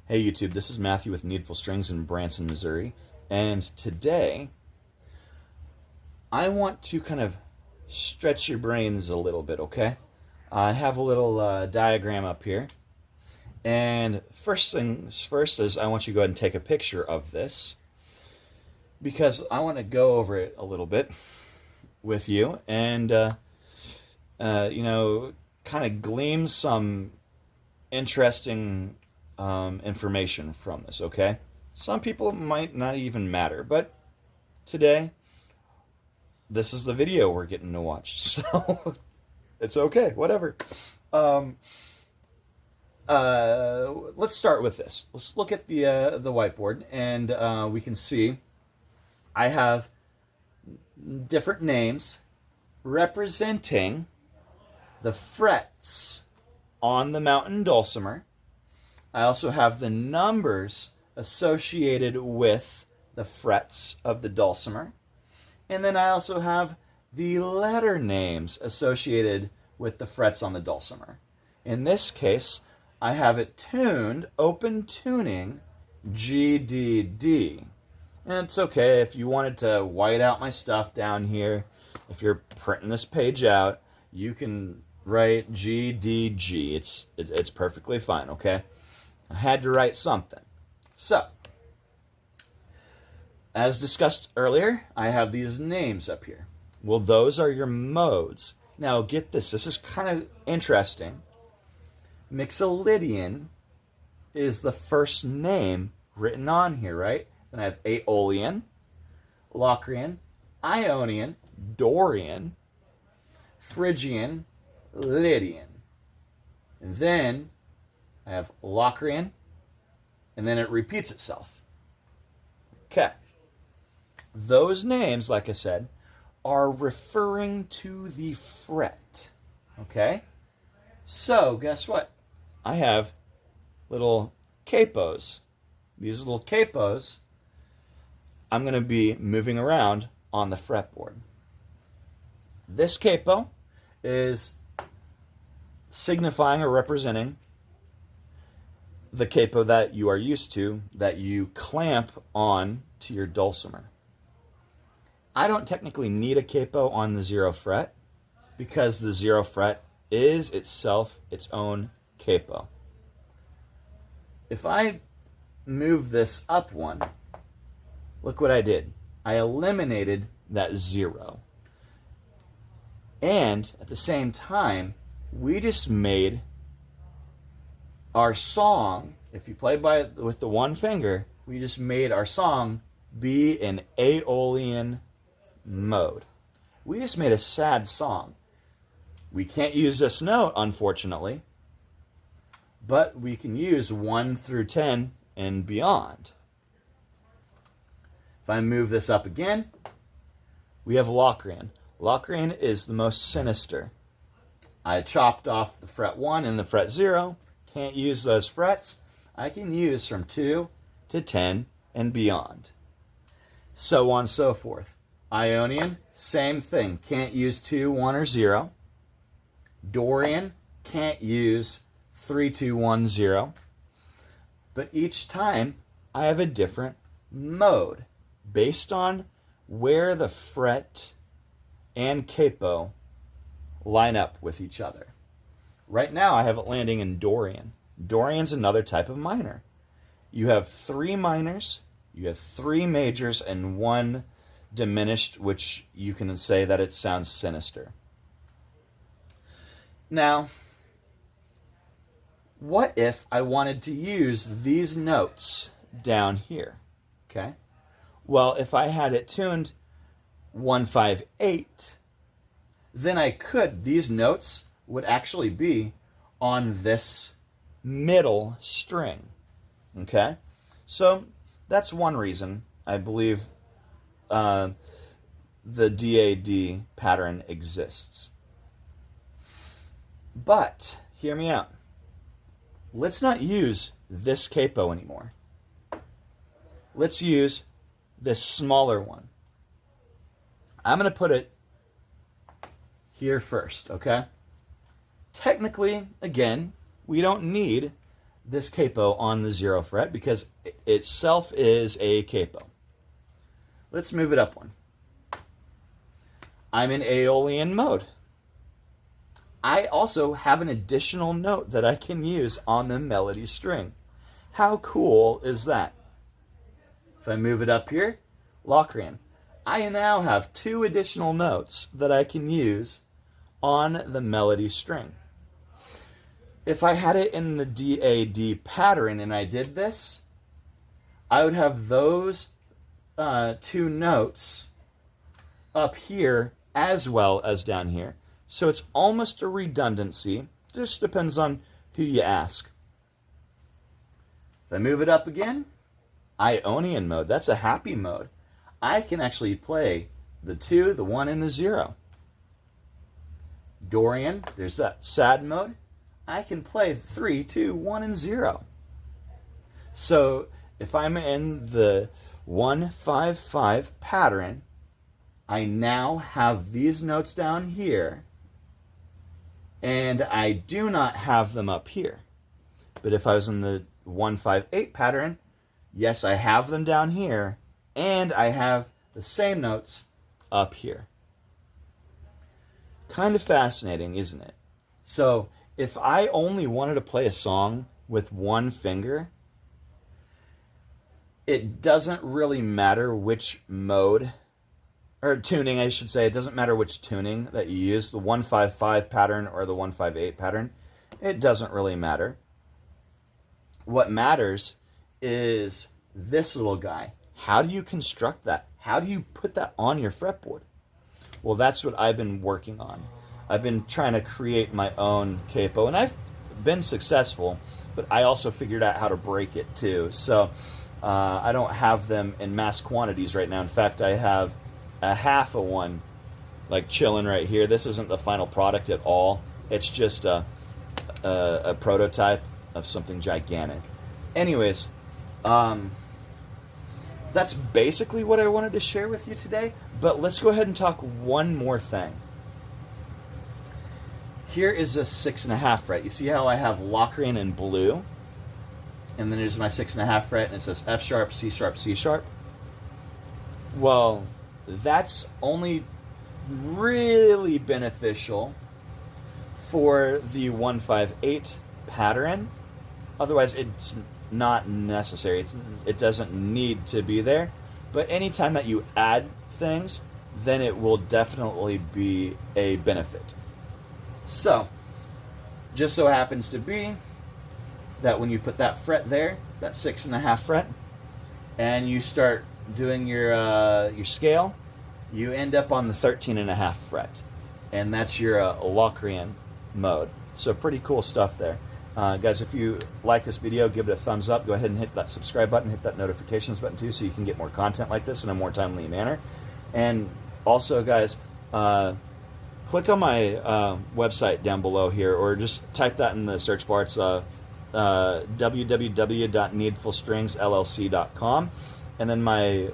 Hey YouTube, this is Matthew with Needful Strings in Branson, Missouri, and today I want to kind of stretch your brains a little bit, okay? I have a little diagram up here, and first things first is I want you to go ahead and take a picture of this because I want to go over it a little bit with you and, kind of glean some interesting information from this, okay? Some people it might not even matter, but today, this is the video we're getting to watch, so it's okay, whatever. Let's start with this. Let's look at the whiteboard, and we can see I have different names representing the frets on the mountain dulcimer. I also have the numbers associated with the frets of the dulcimer. And then I also have the letter names associated with the frets on the dulcimer. In this case, I have it tuned, open tuning, G, D, D. And it's okay if you wanted to white out my stuff down here. If you're printing this page out, you can write G, D, G. It's perfectly fine, okay? I had to write something. So, as discussed earlier, I have these names up here. Well, those are your modes. Now, get this. This is kind of interesting. Mixolydian is the first name written on here, right? Then I have Aeolian, Locrian, Ionian, Dorian, Phrygian, Lydian. And then I have Locrian, and then it repeats itself. Okay. Those names, like I said, are referring to the fret. Okay? So, guess what? I have little capos. These little capos, I'm going to be moving around on the fretboard. This capo is signifying or representing the capo that you are used to, that you clamp on to your dulcimer. I don't technically need a capo on the 0 fret because the 0 fret is itself its own capo. If I move this up one, look what I did. I eliminated that 0. And at the same time, we just made our song, if you play with the one finger, we just made our song be in Aeolian mode. We just made a sad song. We can't use this note, unfortunately, but we can use 1 through 10 and beyond. If I move this up again, we have Locrian. Locrian is the most sinister. I chopped off the fret 1 and the fret 0. Can't use those frets. I can use from 2 to 10 and beyond. So on and so forth. Ionian, same thing. Can't use 2, 1, or 0. Dorian, can't use 3, 2, 1, 0. But each time, I have a different mode based on where the fret and capo line up with each other. Right now, I have it landing in Dorian. Dorian's another type of minor. You have 3 minors, you have 3 majors, and 1 diminished, which you can say that it sounds sinister. Now, what if I wanted to use these notes down here? Okay. Well, if I had it tuned 1, 5, 8, then I could, these notes would actually be on this middle string. Okay? So that's one reason I believe the DAD pattern exists. But, hear me out. Let's not use this capo anymore. Let's use this smaller one. I'm going to put it here first, okay? Technically, again, we don't need this capo on the 0 fret because it itself is a capo. Let's move it up one. I'm in Aeolian mode. I also have an additional note that I can use on the melody string. How cool is that? If I move it up here, Locrian, I now have 2 additional notes that I can use on the melody string. If I had it in the DAD pattern and I did this, I would have those 2 notes up here as well as down here. So it's almost a redundancy. Just depends on who you ask. If I move it up again, Ionian mode. That's a happy mode. I can actually play the 2, the 1, and the 0. Dorian, there's that sad mode. I can play 3, 2, 1, and 0. So if I'm in the 1-5-5 pattern, I now have these notes down here, and I do not have them up here. But if I was in the 1-5-8 pattern, yes, I have them down here, and I have the same notes up here. Kind of fascinating, isn't it? So if I only wanted to play a song with one finger, it doesn't really matter which mode, or tuning, I should say. It doesn't matter which tuning that you use, the 1-5-5 pattern or the 1-5-8 pattern. It doesn't really matter. What matters is this little guy. How do you construct that? How do you put that on your fretboard? Well, that's what I've been working on. I've been trying to create my own capo, and I've been successful, but I also figured out how to break it too. So I don't have them in mass quantities right now. In fact, I have a half of one like chilling right here. This isn't the final product at all. It's just a prototype of something gigantic. Anyways, that's basically what I wanted to share with you today, but let's go ahead and talk one more thing. Here is a 6.5 fret. You see how I have Locrian in blue? And then there's my 6.5 fret, and it says F sharp, C sharp, C sharp. Well, that's only really beneficial for the 1-5-8 pattern. Otherwise, it's not necessary. It doesn't need to be there. But anytime that you add things, then it will definitely be a benefit. So, just so happens to be that when you put that fret there, that 6.5 fret, and you start doing your scale, you end up on the 13.5 fret, and that's your Locrian mode. So pretty cool stuff there. Guys, if you like this video, give it a thumbs up. Go ahead and hit that subscribe button, hit that notifications button too, so you can get more content like this in a more timely manner. And also, guys, click on my website down below here, or just type that in the search bar. It's www.needfulstringsllc.com, and then my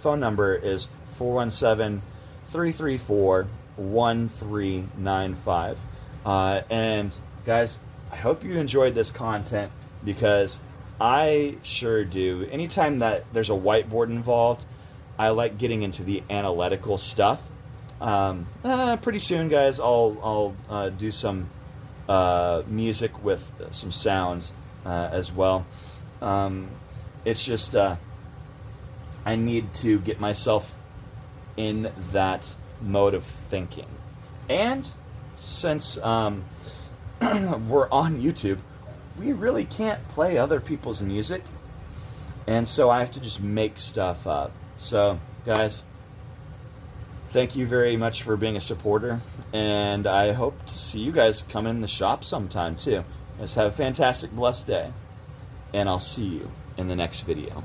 phone number is 417-334-1395. And guys, I hope you enjoyed this content, because I sure do. Anytime that there's a whiteboard involved, I like getting into the analytical stuff. Pretty soon, guys, I'll do some music with some sounds as well. It's just I need to get myself in that mode of thinking. And since we're on YouTube, we really can't play other people's music, and so I have to just make stuff up. So, guys, thank you very much for being a supporter, and I hope to see you guys come in the shop sometime too. Let's have a fantastic, blessed day, and I'll see you in the next video.